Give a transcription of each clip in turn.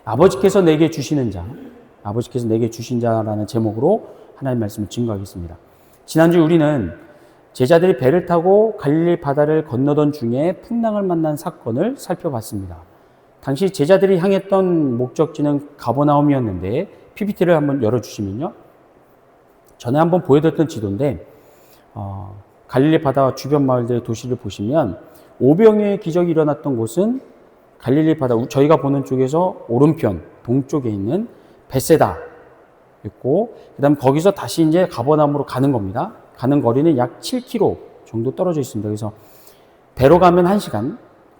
아버지께서 내게 주시는 자, 아버지께서 내게 주신 자라는 제목으로 하나님의 말씀을 증거하겠습니다. 지난주 우리는 제자들이 배를 타고 갈릴리 바다를 건너던 중에 풍랑을 만난 사건을 살펴봤습니다. 당시 제자들이 향했던 목적지는 가버나움이었는데 PPT를 한번 열어주시면요. 전에 한번 보여드렸던 지도인데 갈릴리 바다와 주변 마을들의 도시를 보시면 오병이어의 기적이 일어났던 곳은 갈릴리 바다, 저희가 보는 쪽에서 오른편 동쪽에 있는 벳세다 있고, 그 다음 거기서 다시 이제 가버나움으로 가는 겁니다. 가는 거리는 약 7km 정도 떨어져 있습니다. 그래서 배로 가면 1시간,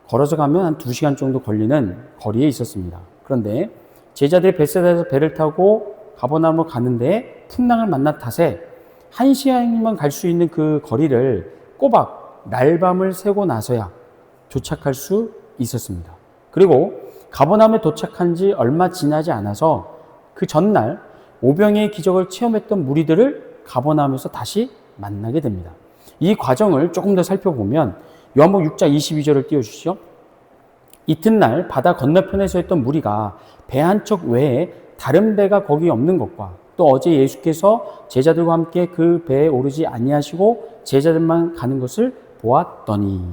걸어서 가면 한 2시간 정도 걸리는 거리에 있었습니다. 그런데 제자들이 벳세다에서 배를 타고 가버나움으로 가는데 풍랑을 만난 탓에 1시간이면 갈 수 있는 그 거리를 꼬박 날밤을 새고 나서야 도착할 수 있었습니다. 그리고 가버나움에 도착한 지 얼마 지나지 않아서 그 전날 오병이의 기적을 체험했던 무리들을 가버나움에서 다시 만나게 됩니다. 이 과정을 조금 더 살펴보면 요한복음 6장 22절을 띄워주시죠. 이튿날 바다 건너편에 서 있던 무리가 배 한 척 외에 다른 배가 거기 없는 것과 또 어제 예수께서 제자들과 함께 그 배에 오르지 아니하시고 제자들만 가는 것을 보았더니,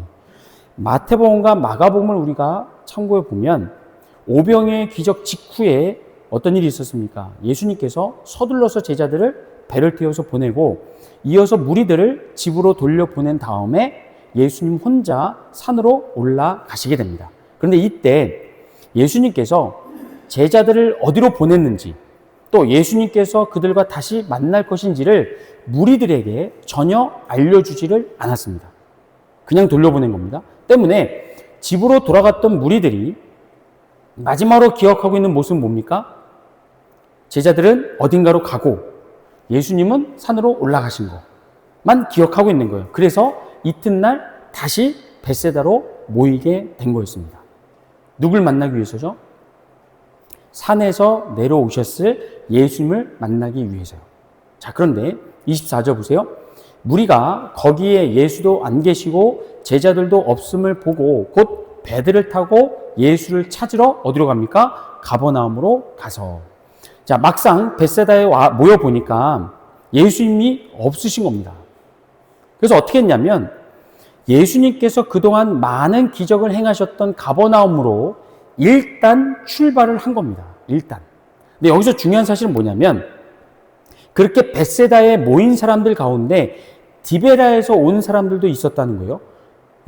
마태복음과 마가복음을 우리가 참고해 보면 오병이어의 기적 직후에 어떤 일이 있었습니까? 예수님께서 서둘러서 제자들을 배를 태워서 보내고 이어서 무리들을 집으로 돌려보낸 다음에 예수님 혼자 산으로 올라가시게 됩니다. 그런데 이때 예수님께서 제자들을 어디로 보냈는지, 또 예수님께서 그들과 다시 만날 것인지를 무리들에게 전혀 알려주지를 않았습니다. 그냥 돌려보낸 겁니다. 때문에 집으로 돌아갔던 무리들이 마지막으로 기억하고 있는 모습은 뭡니까? 제자들은 어딘가로 가고 예수님은 산으로 올라가신 것만 기억하고 있는 거예요. 그래서 이튿날 다시 벳세다로 모이게 된 거였습니다. 누굴 만나기 위해서죠? 산에서 내려오셨을 예수님을 만나기 위해서요. 자, 그런데 24절 보세요. 무리가 거기에 예수도 안 계시고 제자들도 없음을 보고 곧 배들을 타고 예수를 찾으러 어디로 갑니까? 가버나움으로 가서. 자, 막상 벳세다에 모여 보니까 예수님이 없으신 겁니다. 그래서 어떻게 했냐면 예수님께서 그동안 많은 기적을 행하셨던 가버나움으로 일단 출발을 한 겁니다. 일단. 근데 여기서 중요한 사실은 뭐냐면 그렇게 벳세다에 모인 사람들 가운데 디베라에서 온 사람들도 있었다는 거예요.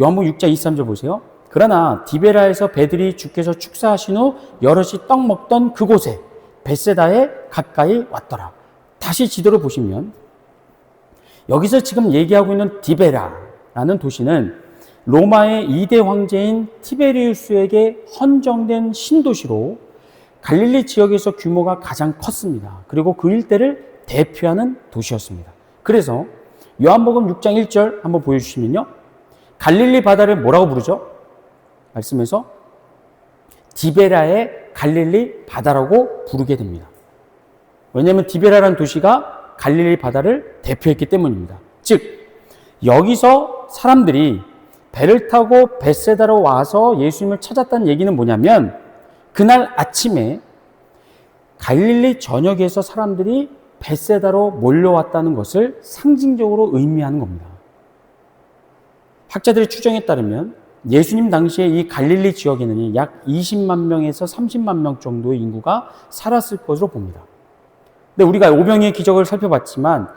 요한복음 6장 23절 보세요. 그러나 디베라에서 배들이 주께서 축사하신 후 여럿이 떡 먹던 그곳에 벳세다에 가까이 왔더라. 다시 지도를 보시면 여기서 지금 얘기하고 있는 디베라라는 도시는 로마의 2대 황제인 티베리우스에게 헌정된 신도시로 갈릴리 지역에서 규모가 가장 컸습니다. 그리고 그 일대를 대표하는 도시였습니다. 그래서 요한복음 6장 1절 한번 보여주시면요. 갈릴리 바다를 뭐라고 부르죠? 말씀에서 디베라의 갈릴리 바다라고 부르게 됩니다. 왜냐하면 디베라라는 도시가 갈릴리 바다를 대표했기 때문입니다. 즉 여기서 사람들이 배를 타고 벳세다로 와서 예수님을 찾았다는 얘기는 뭐냐면 그날 아침에 갈릴리 전역에서 사람들이 벳세다로 몰려왔다는 것을 상징적으로 의미하는 겁니다. 학자들의 추정에 따르면 예수님 당시에 이 갈릴리 지역에는 약 20만 명에서 30만 명 정도의 인구가 살았을 것으로 봅니다. 근데 우리가 오병이어의 기적을 살펴봤지만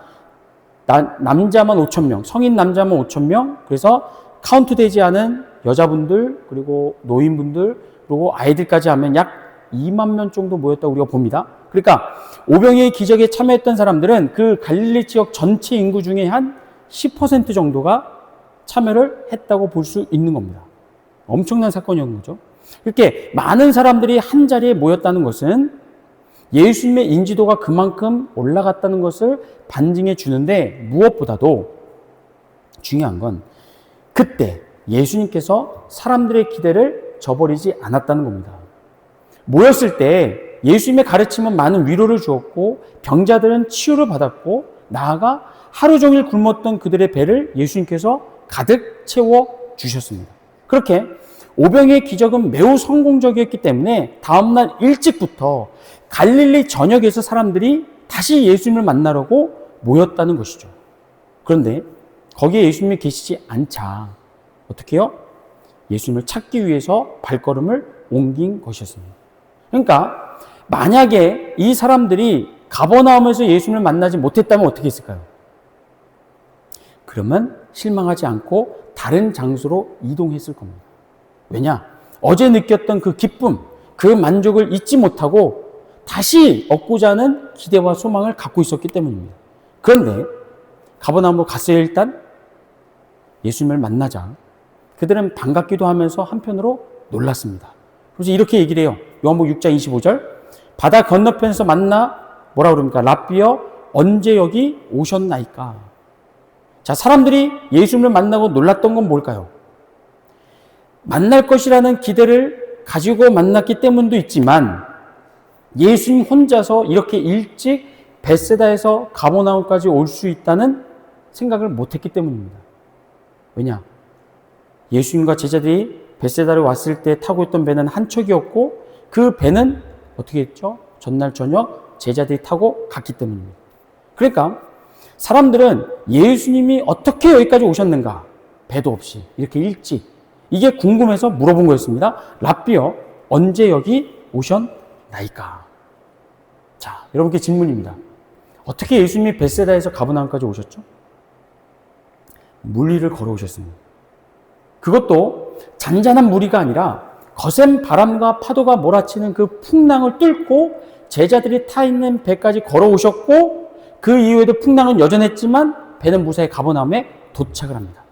남자만 5천 명, 성인 남자만 5천 명, 그래서 카운트되지 않은 여자분들, 그리고 노인분들, 그리고 아이들까지 하면 약 2만 명 정도 모였다고 우리가 봅니다. 그러니까 오병이어의 기적에 참여했던 사람들은 그 갈릴리 지역 전체 인구 중에 한 10% 정도가 참여를 했다고 볼 수 있는 겁니다. 엄청난 사건이었던 거죠. 이렇게 많은 사람들이 한 자리에 모였다는 것은 예수님의 인지도가 그만큼 올라갔다는 것을 반증해 주는데, 무엇보다도 중요한 건 그때 예수님께서 사람들의 기대를 저버리지 않았다는 겁니다. 모였을 때 예수님의 가르침은 많은 위로를 주었고 병자들은 치유를 받았고 나아가 하루 종일 굶었던 그들의 배를 예수님께서 가득 채워 주셨습니다. 그렇게 오병이의 기적은 매우 성공적이었기 때문에 다음날 일찍부터 갈릴리 전역에서 사람들이 다시 예수님을 만나려고 모였다는 것이죠. 그런데 거기에 예수님이 계시지 않자 어떻게 해요? 예수님을 찾기 위해서 발걸음을 옮긴 것이었습니다. 그러니까 만약에 이 사람들이 가버나움에서 예수님을 만나지 못했다면 어떻게 했을까요? 그러면 실망하지 않고 다른 장소로 이동했을 겁니다. 왜냐? 어제 느꼈던 그 기쁨, 그 만족을 잊지 못하고 다시 얻고자 하는 기대와 소망을 갖고 있었기 때문입니다. 그런데 가버나움으로 갔어요. 일단 예수님을 만나자 그들은 반갑기도 하면서 한편으로 놀랐습니다. 그래서 이렇게 얘기를 해요. 요한복음 6장 25절 바다 건너편에서 만나 뭐라 그럽니까? 랍비여 언제 여기 오셨나이까? 자, 사람들이 예수님을 만나고 놀랐던 건 뭘까요? 만날 것이라는 기대를 가지고 만났기 때문도 있지만 예수님 혼자서 이렇게 일찍 벳세다에서 가버나움까지 올 수 있다는 생각을 못했기 때문입니다. 왜냐? 예수님과 제자들이 벳세다를 왔을 때 타고 있던 배는 한 척이었고 그 배는 어떻게 했죠? 전날 저녁 제자들이 타고 갔기 때문입니다. 그러니까 사람들은 예수님이 어떻게 여기까지 오셨는가? 배도 없이 이렇게 일찍 이게 궁금해서 물어본 거였습니다. 랍비여 언제 여기 오셨나이까? 자, 여러분께 질문입니다. 어떻게 예수님이 벳세다에서 가버나움까지 오셨죠? 물 위를 걸어오셨습니다. 그것도 잔잔한 무리가 아니라 거센 바람과 파도가 몰아치는 그 풍랑을 뚫고 제자들이 타 있는 배까지 걸어오셨고 그 이후에도 풍랑은 여전했지만 배는 무사히 가버나움에 도착을 합니다.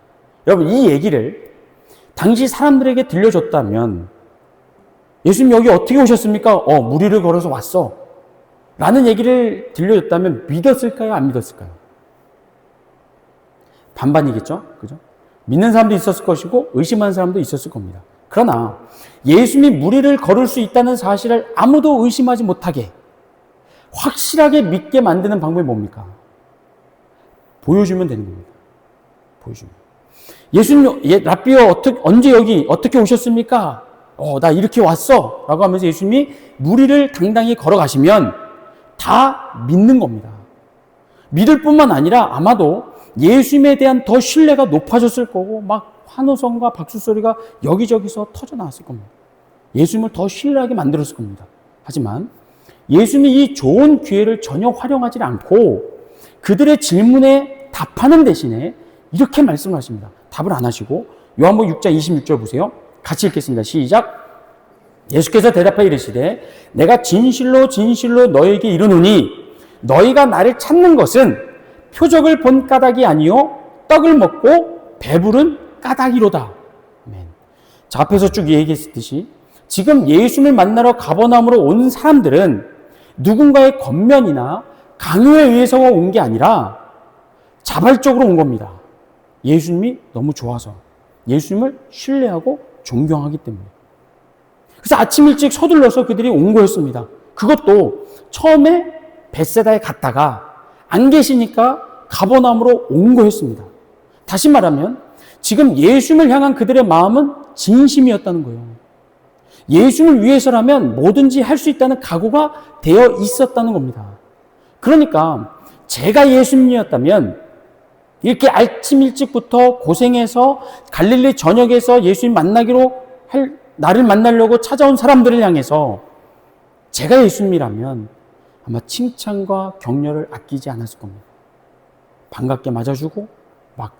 여러분 이 얘기를 당시 사람들에게 들려줬다면 예수님 여기 어떻게 오셨습니까? 물 위를 걸어서 왔어 라는 얘기를 들려줬다면 믿었을까요? 안 믿었을까요? 반반이겠죠? 그죠? 믿는 사람도 있었을 것이고 의심하는 사람도 있었을 겁니다. 그러나 예수님이 물 위를 걸을 수 있다는 사실을 아무도 의심하지 못하게 확실하게 믿게 만드는 방법이 뭡니까? 보여주면 되는 겁니다. 보여주면. 예수님, 랍비여 언제 여기 어떻게 오셨습니까? 나 이렇게 왔어 라고 하면서 예수님이 물 위를 당당히 걸어가시면 다 믿는 겁니다. 믿을 뿐만 아니라 아마도 예수님에 대한 더 신뢰가 높아졌을 거고 막 환호성과 박수 소리가 여기저기서 터져 나왔을 겁니다. 예수님을 더 신뢰하게 만들었을 겁니다. 하지만 예수님이 이 좋은 기회를 전혀 활용하지 않고 그들의 질문에 답하는 대신에 이렇게 말씀을 하십니다. 답을 안 하시고 요한복음 6장 26절 보세요. 같이 읽겠습니다. 시작. 예수께서 대답하여 이르시되 내가 진실로 진실로 너에게 이르노니 너희가 나를 찾는 것은 표적을 본 까닭이 아니요 떡을 먹고 배부른 까닭이로다. 아멘. 자, 앞에서 쭉 얘기했듯이 지금 예수님을 만나러 가버나움으로 온 사람들은 누군가의 권면이나 강요에 의해서 온 게 아니라 자발적으로 온 겁니다. 예수님이 너무 좋아서 예수님을 신뢰하고 존경하기 때문에. 그래서 아침 일찍 서둘러서 그들이 온 거였습니다. 그것도 처음에 벳세다에 갔다가 안 계시니까 가버나움으로 온 거였습니다. 다시 말하면 지금 예수님을 향한 그들의 마음은 진심이었다는 거예요. 예수님을 위해서라면 뭐든지 할 수 있다는 각오가 되어 있었다는 겁니다. 그러니까 제가 예수님이었다면 이렇게 아침 일찍부터 고생해서 갈릴리 전역에서 예수님 나를 만나려고 찾아온 사람들을 향해서 제가 예수님이라면 아마 칭찬과 격려를 아끼지 않았을 겁니다. 반갑게 맞아주고 막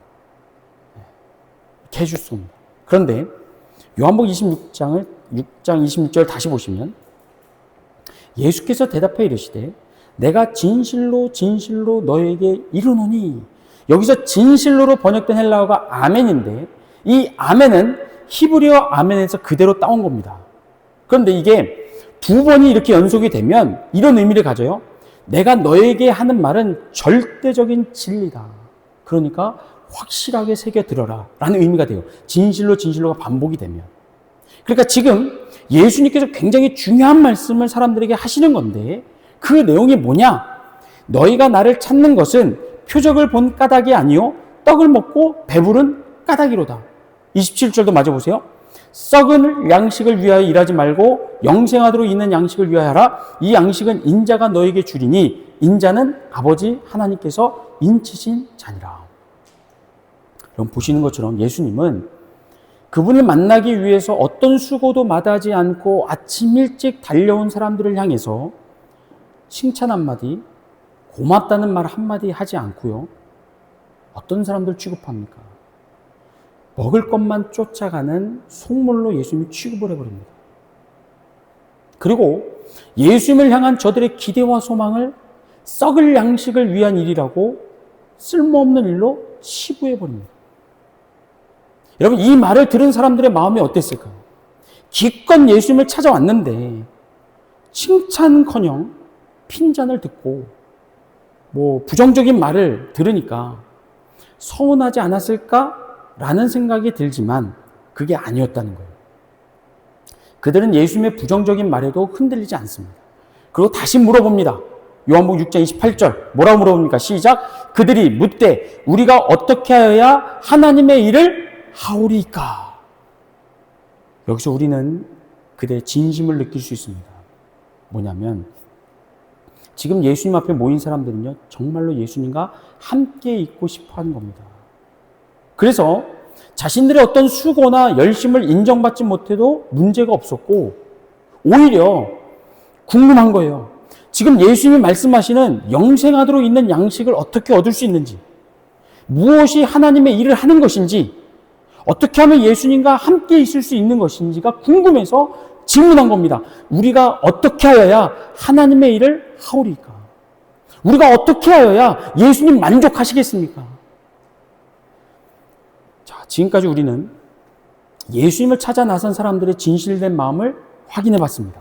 이렇게 해줄 수 겁니다. 그런데 요한복음 6장 26절 다시 보시면 예수께서 대답해 이르시되 내가 진실로 진실로 너에게 이르노니 여기서 진실로로 번역된 헬라어가 아멘인데 이 아멘은 히브리어 아멘에서 그대로 따온 겁니다. 그런데 이게 두 번이 이렇게 연속이 되면 이런 의미를 가져요. 내가 너에게 하는 말은 절대적인 진리다. 그러니까 확실하게 새겨들어라 라는 의미가 돼요. 진실로 진실로가 반복이 되면. 그러니까 지금 예수님께서 굉장히 중요한 말씀을 사람들에게 하시는 건데 그 내용이 뭐냐? 너희가 나를 찾는 것은 표적을 본 까닭이 아니요 떡을 먹고 배부른 까닭이로다. 27절도 맞아보세요. 썩은 양식을 위하여 일하지 말고 영생하도록 있는 양식을 위하여 하라. 이 양식은 인자가 너에게 주리니 인자는 아버지 하나님께서 인치신 자니라. 여러분 보시는 것처럼 예수님은 그분을 만나기 위해서 어떤 수고도 마다하지 않고 아침 일찍 달려온 사람들을 향해서 칭찬 한마디, 고맙다는 말 한마디 하지 않고요. 어떤 사람들 취급합니까? 먹을 것만 쫓아가는 속물로 예수님이 취급을 해버립니다. 그리고 예수님을 향한 저들의 기대와 소망을 썩을 양식을 위한 일이라고 쓸모없는 일로 치부해버립니다. 여러분, 이 말을 들은 사람들의 마음이 어땠을까요? 기껏 예수님을 찾아왔는데 칭찬커녕 핀잔을 듣고 부정적인 말을 들으니까 서운하지 않았을까라는 생각이 들지만 그게 아니었다는 거예요. 그들은 예수님의 부정적인 말에도 흔들리지 않습니다. 그리고 다시 물어봅니다. 요한복음 6장 28절 뭐라고 물어봅니까? 시작. 그들이 묻되 우리가 어떻게 하여야 하나님의 일을 하오리까? 여기서 우리는 그들의 진심을 느낄 수 있습니다. 뭐냐면 지금 예수님 앞에 모인 사람들은요, 정말로 예수님과 함께 있고 싶어 하는 겁니다. 그래서 자신들의 어떤 수고나 열심을 인정받지 못해도 문제가 없었고 오히려 궁금한 거예요. 지금 예수님이 말씀하시는 영생하도록 있는 양식을 어떻게 얻을 수 있는지, 무엇이 하나님의 일을 하는 것인지, 어떻게 하면 예수님과 함께 있을 수 있는 것인지가 궁금해서 질문한 겁니다. 우리가 어떻게 하여야 하나님의 일을 하오리까? 우리가 어떻게 하여야 예수님 만족하시겠습니까? 자, 지금까지 우리는 예수님을 찾아 나선 사람들의 진실된 마음을 확인해 봤습니다.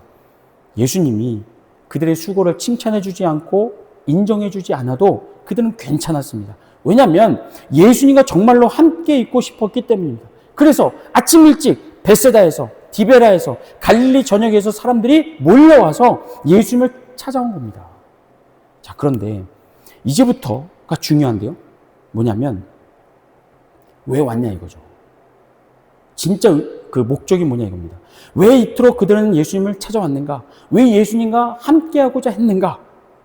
예수님이 그들의 수고를 칭찬해 주지 않고 인정해 주지 않아도 그들은 괜찮았습니다. 왜냐하면 예수님과 정말로 함께 있고 싶었기 때문입니다. 그래서 아침 일찍 베세다에서, 디베라에서, 갈릴리 전역에서 사람들이 몰려와서 예수님을 찾아온 겁니다. 자, 그런데 이제부터가 중요한데요. 뭐냐면 왜 왔냐 이거죠. 진짜 그 목적이 뭐냐 이겁니다. 왜 이토록 그들은 예수님을 찾아왔는가? 왜 예수님과 함께하고자 했는가?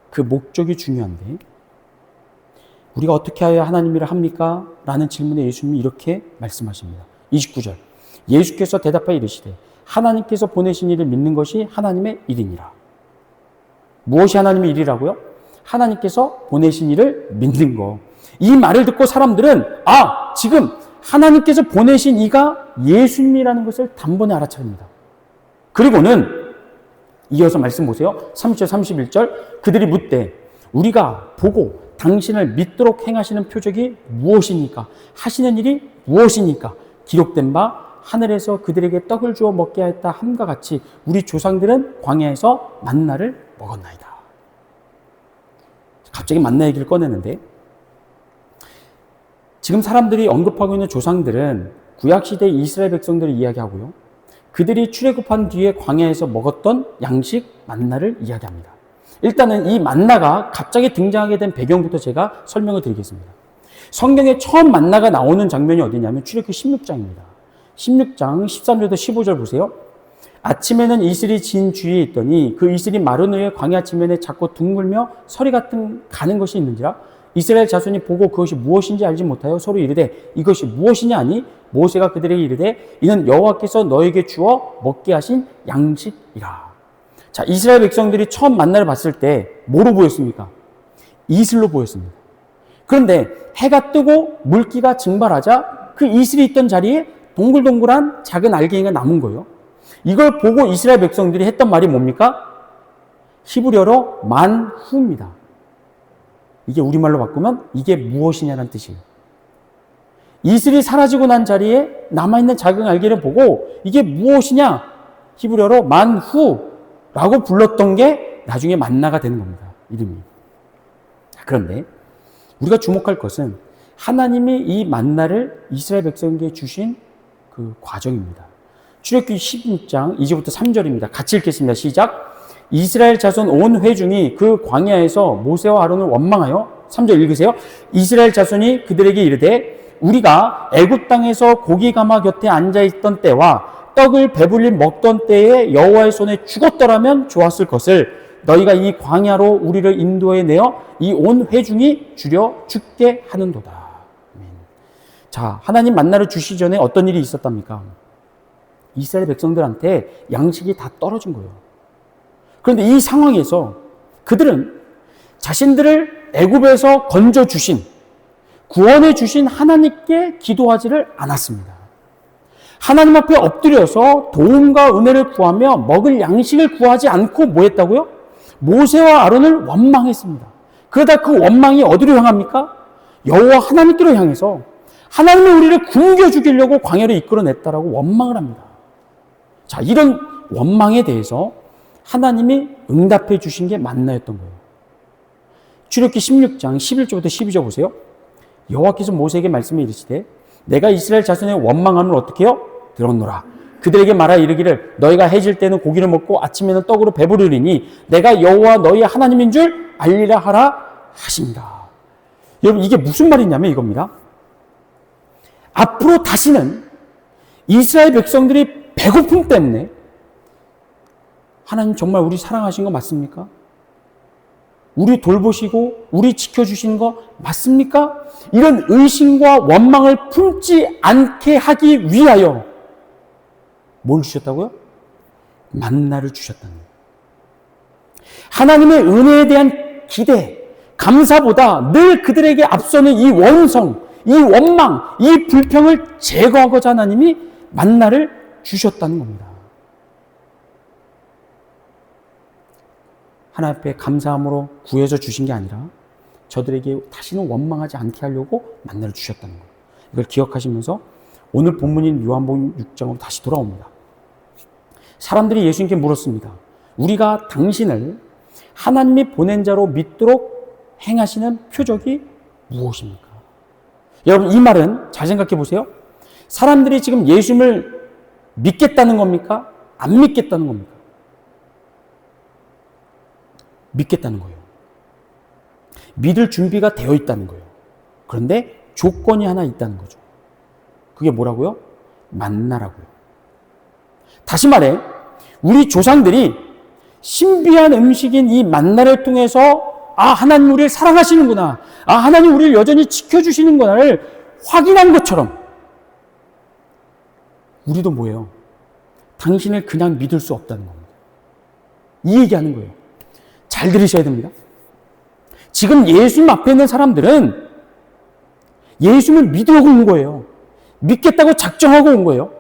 그 목적이 중요한데 우리가 어떻게 하여야 하나님 일을 합니까? 라는 질문에 예수님이 이렇게 말씀하십니다. 29절 예수께서 대답하여 이르시되 하나님께서 보내신 일을 믿는 것이 하나님의 일이니라. 무엇이 하나님의 일이라고요? 하나님께서 보내신 일을 믿는 거. 이 말을 듣고 사람들은 지금 하나님께서 보내신 이가 예수님이라는 것을 단번에 알아차립니다. 그리고는 이어서 말씀 보세요. 30절 31절 그들이 묻되 우리가 보고 당신을 믿도록 행하시는 표적이 무엇입니까? 하시는 일이 무엇입니까? 기록된 바 하늘에서 그들에게 떡을 주어 먹게 하였다 함과 같이 우리 조상들은 광야에서 만나를 먹었나이다. 갑자기 만나 얘기를 꺼내는데 지금 사람들이 언급하고 있는 조상들은 구약시대 이스라엘 백성들을 이야기하고요. 그들이 출애굽한 뒤에 광야에서 먹었던 양식 만나를 이야기합니다. 일단은 이 만나가 갑자기 등장하게 된 배경부터 제가 설명을 드리겠습니다. 성경에 처음 만나가 나오는 장면이 어디냐면 출애굽기 16장입니다. 16장 13절부터 15절 보세요. 아침에는 이슬이 진 주위에 있더니 그 이슬이 마른 후에 광야 지면에 작고 둥글며 서리 같은 가는 것이 있는지라 이스라엘 자손이 보고 그것이 무엇인지 알지 못하여 서로 이르되 이것이 무엇이냐 하니 모세가 그들에게 이르되 이는 여호와께서 너에게 주어 먹게 하신 양식이라. 자, 이스라엘 백성들이 처음 만나를 봤을 때 뭐로 보였습니까? 이슬로 보였습니다. 그런데 해가 뜨고 물기가 증발하자 그 이슬이 있던 자리에 동글동글한 작은 알갱이가 남은 거예요. 이걸 보고 이스라엘 백성들이 했던 말이 뭡니까? 히브리어로 만후입니다. 이게 우리말로 바꾸면 이게 무엇이냐는 뜻이에요. 이슬이 사라지고 난 자리에 남아있는 작은 알갱이를 보고 이게 무엇이냐? 히브리어로 만후라고 불렀던 게 나중에 만나가 되는 겁니다. 이름이. 그런데 우리가 주목할 것은 하나님이 이 만나를 이스라엘 백성에게 주신 그 과정입니다. 출애굽기 16장 2절부터 3절입니다. 같이 읽겠습니다. 시작. 이스라엘 자손 온 회중이 그 광야에서 모세와 아론을 원망하여 3절 읽으세요. 이스라엘 자손이 그들에게 이르되 우리가 애굽 땅에서 고기 가마 곁에 앉아 있던 때와 떡을 배불리 먹던 때에 여호와의 손에 죽었더라면 좋았을 것을 너희가 이 광야로 우리를 인도해 내어 이 온 회중이 주려 죽게 하는도다. 자, 하나님 만나를 주시기 전에 어떤 일이 있었답니까? 이스라엘 백성들한테 양식이 다 떨어진 거예요. 그런데 이 상황에서 그들은 자신들을 애굽에서 건져 주신, 구원해 주신 하나님께 기도하지를 않았습니다. 하나님 앞에 엎드려서 도움과 은혜를 구하며 먹을 양식을 구하지 않고 뭐 했다고요? 모세와 아론을 원망했습니다. 그러다 그 원망이 어디로 향합니까? 여호와 하나님께로 향해서 하나님이 우리를 굶겨 죽이려고 광야로 이끌어냈다라고 원망을 합니다. 자, 이런 원망에 대해서 하나님이 응답해 주신 게 만나였던 거예요. 출애굽기 16장 11절부터 12절 보세요. 여호와께서 모세에게 말씀해 이르시되 내가 이스라엘 자손의 원망함을 어떻게 해요? 들었노라. 그들에게 말하 이르기를 너희가 해질 때는 고기를 먹고 아침에는 떡으로 배부르리니 내가 여호와 너희의 하나님인 줄 알리라 하라 하십니다. 여러분, 이게 무슨 말이냐면 이겁니다. 앞으로 다시는 이스라엘 백성들이 배고픔 때문에 하나님 정말 우리 사랑하신 거 맞습니까? 우리 돌보시고 우리 지켜주시는 거 맞습니까? 이런 의심과 원망을 품지 않게 하기 위하여 뭘 주셨다고요? 만나를 주셨다는 거예요. 하나님의 은혜에 대한 기대, 감사보다 늘 그들에게 앞서는 이 원성, 이 원망, 이 불평을 제거하고자 하나님이 만나를 주셨다는 겁니다. 하나님 앞에 감사함으로 구해서 주신 게 아니라 저들에게 다시는 원망하지 않게 하려고 만나를 주셨다는 거예요. 이걸 기억하시면서 오늘 본문인 요한복음 6장으로 다시 돌아옵니다. 사람들이 예수님께 물었습니다. 우리가 당신을 하나님이 보낸 자로 믿도록 행하시는 표적이 무엇입니까? 여러분, 이 말은 잘 생각해 보세요. 사람들이 지금 예수님을 믿겠다는 겁니까? 안 믿겠다는 겁니까? 믿겠다는 거예요. 믿을 준비가 되어 있다는 거예요. 그런데 조건이 하나 있다는 거죠. 그게 뭐라고요? 만나라고요. 다시 말해, 우리 조상들이 신비한 음식인 이 만나를 통해서 하나님 우리를 사랑하시는구나. 하나님 우리를 여전히 지켜주시는구나를 확인한 것처럼 우리도 뭐예요? 당신을 그냥 믿을 수 없다는 겁니다. 이 얘기하는 거예요. 잘 들으셔야 됩니다. 지금 예수님 앞에 있는 사람들은 예수님을 믿으려고 온 거예요. 믿겠다고 작정하고 온 거예요.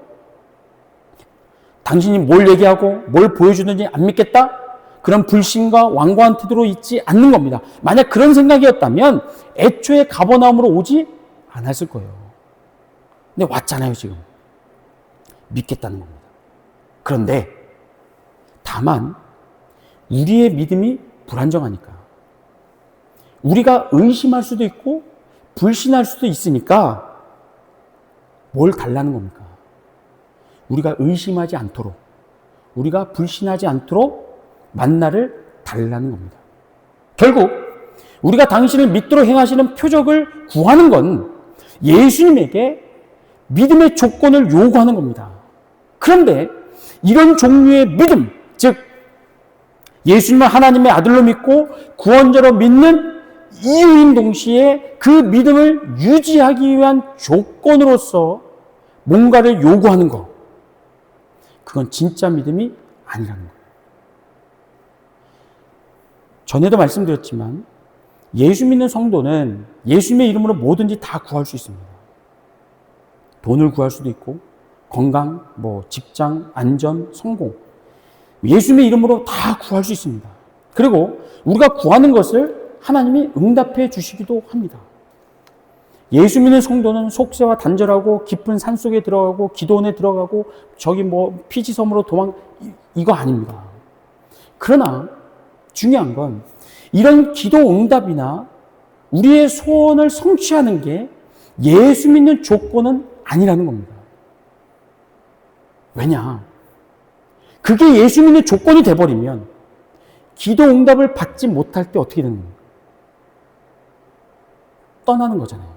당신이 뭘 얘기하고 뭘 보여주든지 안 믿겠다? 그런 불신과 완고한 태도로 있지 않는 겁니다. 만약 그런 생각이었다면 애초에 가버나움으로 오지 않았을 거예요. 근데 왔잖아요, 지금. 믿겠다는 겁니다. 그런데 다만 우리의 믿음이 불안정하니까 우리가 의심할 수도 있고 불신할 수도 있으니까 뭘 달라는 겁니까? 우리가 의심하지 않도록, 우리가 불신하지 않도록 만나를 달라는 겁니다. 결국 우리가 당신을 믿도록 행하시는 표적을 구하는 건 예수님에게 믿음의 조건을 요구하는 겁니다. 그런데 이런 종류의 믿음, 즉 예수님을 하나님의 아들로 믿고 구원자로 믿는 이유인 동시에 그 믿음을 유지하기 위한 조건으로서 뭔가를 요구하는 것, 그건 진짜 믿음이 아니라는 거예요. 전에도 말씀드렸지만 예수 믿는 성도는 예수님의 이름으로 뭐든지 다 구할 수 있습니다. 돈을 구할 수도 있고 건강, 직장, 안전, 성공, 예수님의 이름으로 다 구할 수 있습니다. 그리고 우리가 구하는 것을 하나님이 응답해 주시기도 합니다. 예수 믿는 성도는 속세와 단절하고 깊은 산속에 들어가고 기도원에 들어가고 피지섬으로 이거 아닙니다. 그러나 중요한 건 이런 기도 응답이나 우리의 소원을 성취하는 게 예수 믿는 조건은 아니라는 겁니다. 왜냐? 그게 예수 믿는 조건이 돼버리면 기도 응답을 받지 못할 때 어떻게 되는 겁니까? 떠나는 거잖아요.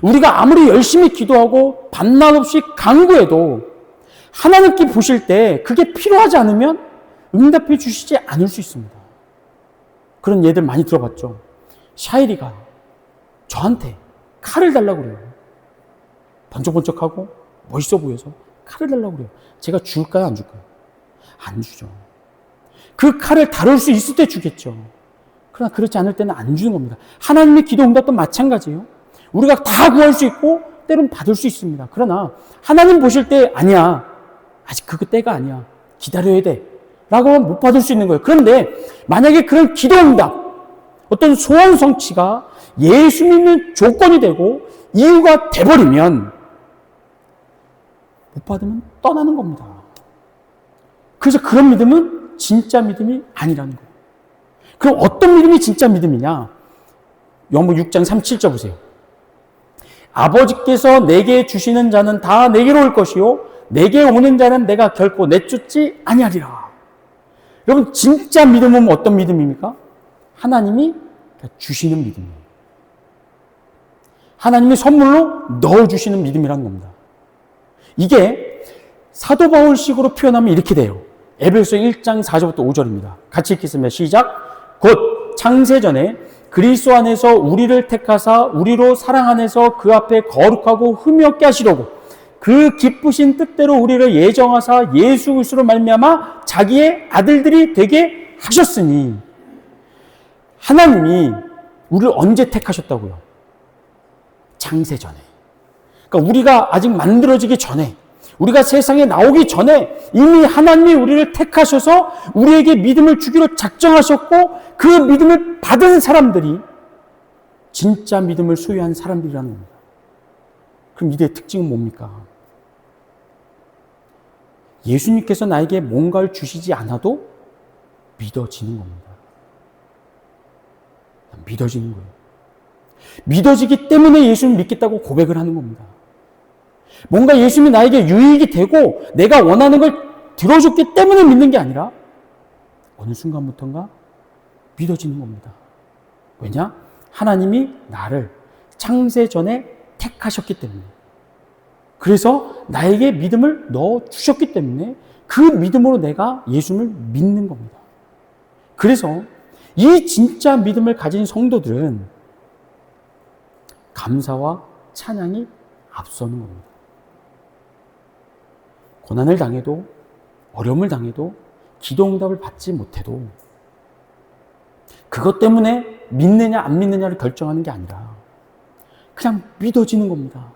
우리가 아무리 열심히 기도하고 밤낮 없이 간구해도 하나님께 보실 때 그게 필요하지 않으면 응답해 주시지 않을 수 있습니다. 그런 예들 많이 들어봤죠. 샤이리가 저한테 칼을 달라고 그래요. 번쩍번쩍하고 멋있어 보여서 칼을 달라고 그래요. 제가 줄까요, 안 줄까요? 안 주죠. 그 칼을 다룰 수 있을 때 주겠죠. 그러나 그렇지 않을 때는 안 주는 겁니다. 하나님의 기도 응답도 마찬가지예요. 우리가 다 구할 수 있고 때로는 받을 수 있습니다. 그러나 하나님 보실 때 아니야. 아직 그 때가 아니야. 기다려야 돼. 라고 하면 못 받을 수 있는 거예요. 그런데 만약에 그런 기도 응답, 어떤 소원 성취가 예수 믿는 조건이 되고 이유가 돼버리면 못 받으면 떠나는 겁니다. 그래서 그런 믿음은 진짜 믿음이 아니라는 거예요. 그럼 어떤 믿음이 진짜 믿음이냐? 요한복음 6장 37절 보세요. 아버지께서 내게 주시는 자는 다 내게로 올 것이요 내게 오는 자는 내가 결코 내쫓지 아니하리라. 여러분 진짜 믿음은 어떤 믿음입니까? 하나님이 주시는 믿음이에요. 하나님이 선물로 넣어주시는 믿음이라는 겁니다. 이게 사도 바울식으로 표현하면 이렇게 돼요. 에베소 1장 4절부터 5절입니다. 같이 읽겠습니다. 시작. 곧 창세전에 그리스도 안에서 우리를 택하사 우리로 사랑 안에서 그 앞에 거룩하고 흠이 없게 하시려고 그 기쁘신 뜻대로 우리를 예정하사 예수 그리스도로 말미암아 자기의 아들들이 되게 하셨으니. 하나님이 우리를 언제 택하셨다고요? 창세전에. 그러니까 우리가 아직 만들어지기 전에, 우리가 세상에 나오기 전에 이미 하나님이 우리를 택하셔서 우리에게 믿음을 주기로 작정하셨고 그 믿음을 받은 사람들이 진짜 믿음을 소유한 사람들이라는 겁니다. 그럼 믿음의 특징은 뭡니까? 예수님께서 나에게 뭔가를 주시지 않아도 믿어지는 겁니다. 믿어지는 거예요. 믿어지기 때문에 예수님을 믿겠다고 고백을 하는 겁니다. 뭔가 예수님이 나에게 유익이 되고 내가 원하는 걸 들어줬기 때문에 믿는 게 아니라 어느 순간부터인가 믿어지는 겁니다. 왜냐? 하나님이 나를 창세 전에 택하셨기 때문에. 그래서 나에게 믿음을 넣어주셨기 때문에 그 믿음으로 내가 예수님을 믿는 겁니다. 그래서 이 진짜 믿음을 가진 성도들은 감사와 찬양이 앞서는 겁니다. 고난을 당해도 어려움을 당해도 기도 응답을 받지 못해도 그것 때문에 믿느냐 안 믿느냐를 결정하는 게 아니라 그냥 믿어지는 겁니다.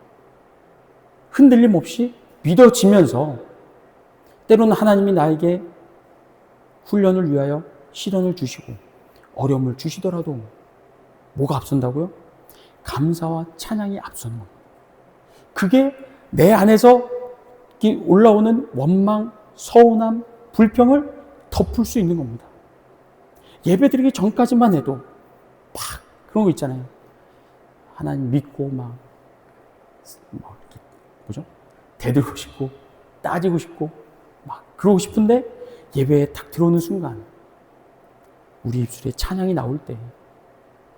흔들림 없이 믿어지면서 때로는 하나님이 나에게 훈련을 위하여 시련을 주시고 어려움을 주시더라도 뭐가 앞선다고요? 감사와 찬양이 앞서는 겁니다. 그게 내 안에서 올라오는 원망, 서운함, 불평을 덮을 수 있는 겁니다. 예배드리기 전까지만 해도 막 그런 거 있잖아요. 하나님 믿고 막 뭐죠? 대들고 싶고 따지고 싶고 막 그러고 싶은데 예배에 딱 들어오는 순간 우리 입술에 찬양이 나올 때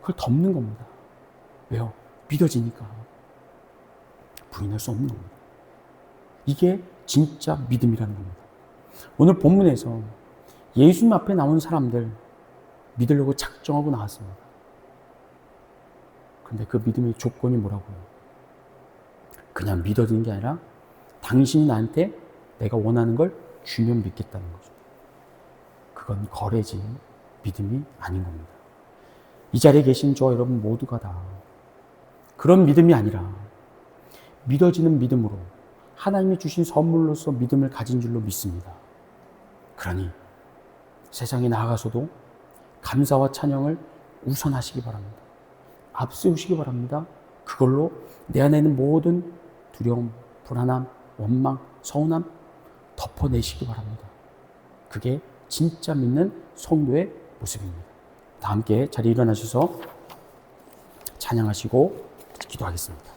그걸 덮는 겁니다. 왜요? 믿어지니까. 부인할 수 없는 겁니다. 이게 진짜 믿음이라는 겁니다. 오늘 본문에서 예수님 앞에 나온 사람들 믿으려고 작정하고 나왔습니다. 그런데 그 믿음의 조건이 뭐라고요? 그냥 믿어지는 게 아니라 당신이 나한테 내가 원하는 걸 주면 믿겠다는 거죠. 그건 거래지 믿음이 아닌 겁니다. 이 자리에 계신 저와 여러분 모두가 다 그런 믿음이 아니라 믿어지는 믿음으로 하나님이 주신 선물로서 믿음을 가진 줄로 믿습니다. 그러니 세상에 나아가서도 감사와 찬양을 우선하시기 바랍니다. 앞세우시기 바랍니다. 그걸로 내 안에 있는 모든 두려움, 불안함, 원망, 서운함 덮어내시기 바랍니다. 그게 진짜 믿는 성도의 모습입니다. 다 함께 자리에 일어나셔서 찬양하시고 기도하겠습니다.